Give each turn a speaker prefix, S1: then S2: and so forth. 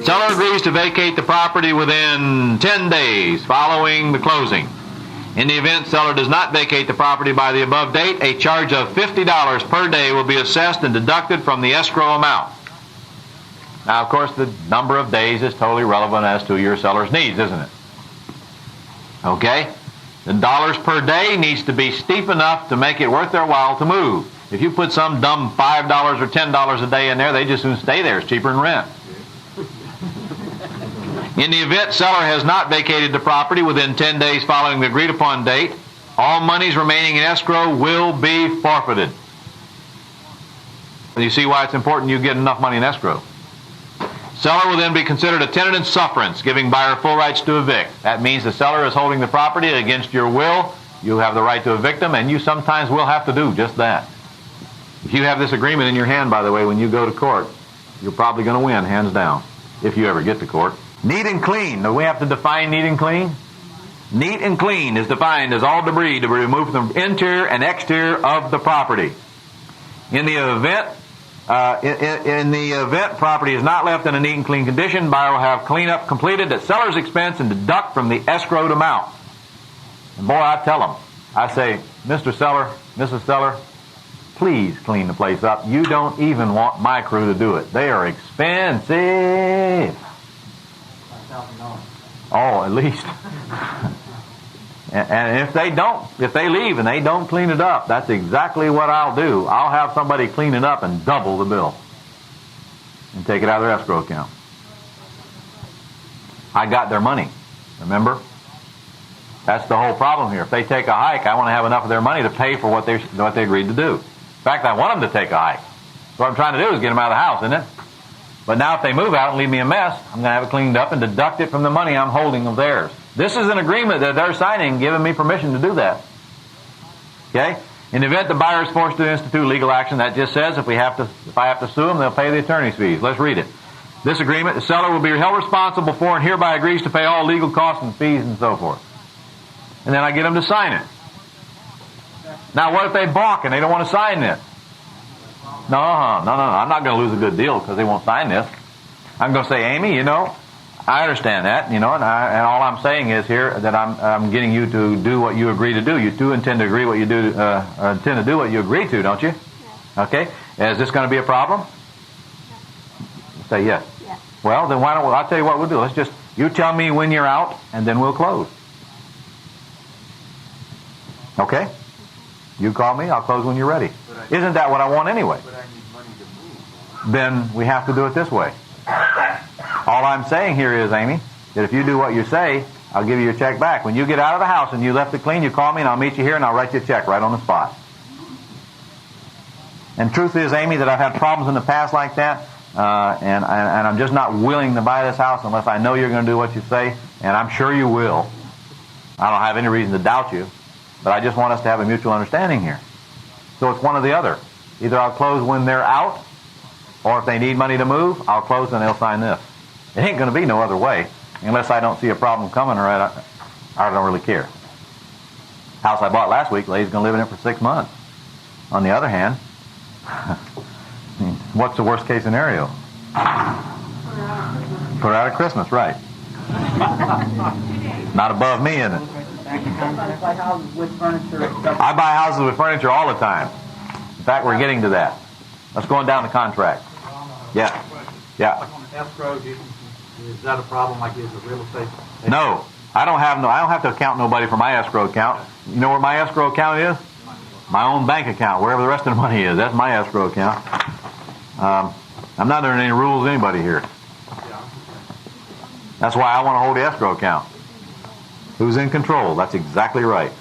S1: Seller agrees to vacate the property within 10 days following the closing. In the event seller does not vacate the property by the above date, a charge of $50 per day will be assessed and deducted from the escrow amount. Now, of course, the number of days is totally relevant as to your seller's needs, isn't it? Okay? The dollars per day needs to be steep enough to make it worth their while to move. If you put some dumb $5 or $10 a day in there, they just soon stay there. It's cheaper than rent. In the event seller has not vacated the property within 10 days following the agreed upon date, all monies remaining in escrow will be forfeited. You see why it's important you get enough money in escrow. Seller will then be considered a tenant in sufferance, giving buyer full rights to evict. That means the seller is holding the property against your will. You have the right to evict them, and you sometimes will have to do just that. If you have this agreement in your hand, by the way, when you go to court, you're probably going to win, hands down, if you ever get to court. Neat and clean. Do we have to define neat and clean? Neat and clean is defined as all debris to be removed from the interior and exterior of the property. In the event property is not left in a neat and clean condition, buyer will have cleanup completed at seller's expense and deduct from the escrowed amount. And boy, I tell them, I say, Mr. Seller, Mrs. Seller, please clean the place up. You don't even want my crew to do it. They are expensive. Oh, at least. And if they leave and they don't clean it up, that's exactly what I'll do. I'll have somebody clean it up and double the bill and take it out of their escrow account. I got their money, remember? That's the whole problem here. If they take a hike, I want to have enough of their money to pay for what they agreed to do. In fact, I want them to take a hike. What I'm trying to do is get them out of the house, isn't it? But now if they move out and leave me a mess, I'm going to have it cleaned up and deduct it from the money I'm holding of theirs. This is an agreement that they're signing, giving me permission to do that. Okay? In the event the buyer is forced to institute legal action, that just says if I have to sue them, they'll pay the attorney's fees. Let's read it. This agreement, the seller will be held responsible for and hereby agrees to pay all legal costs and fees and so forth. And then I get them to sign it. Now what if they balk and they don't want to sign this? No, I'm not going to lose a good deal because they won't sign this. I'm going to say, Amy, I understand that, and all I'm saying is here that I'm getting you to do what you agree to do. You do intend to agree what you do, intend to do what you agree to, don't you? Yeah. Okay. Is this going to be a problem? No. Say yes. Yes. Well, then I'll tell you what we'll do. You tell me when you're out, and then we'll close. Okay? You call me, I'll close when you're ready. Isn't that what I want anyway? But I need money to move. Then we have to do it this way. All I'm saying here is, Amy, that if you do what you say, I'll give you your check back. When you get out of the house and you left it clean, you call me and I'll meet you here and I'll write you a check right on the spot. And truth is, Amy, that I've had problems in the past like that, and I'm just not willing to buy this house unless I know you're going to do what you say, and I'm sure you will. I don't have any reason to doubt you, but I just want us to have a mutual understanding here. So it's one or the other. Either I'll close when they're out, or if they need money to move, I'll close and they'll sign this. It ain't going to be no other way, unless I don't see a problem coming, or I don't really care. House I bought last week, lady's going to live in it for 6 months. On the other hand, what's the worst case scenario? Put her out at Christmas, right. Not above me, is it? I buy houses with furniture all the time. In fact, we're getting to that. Let's go on down the contract. Yeah. Yeah.
S2: Escrow, is that a problem like is a real estate?
S1: No. I don't have to account nobody for my escrow account. You know where my escrow account is? My own bank account, wherever the rest of the money is. That's my escrow account. I'm not under any rules of anybody here. That's why I want to hold the escrow account. Who's in control? That's exactly right.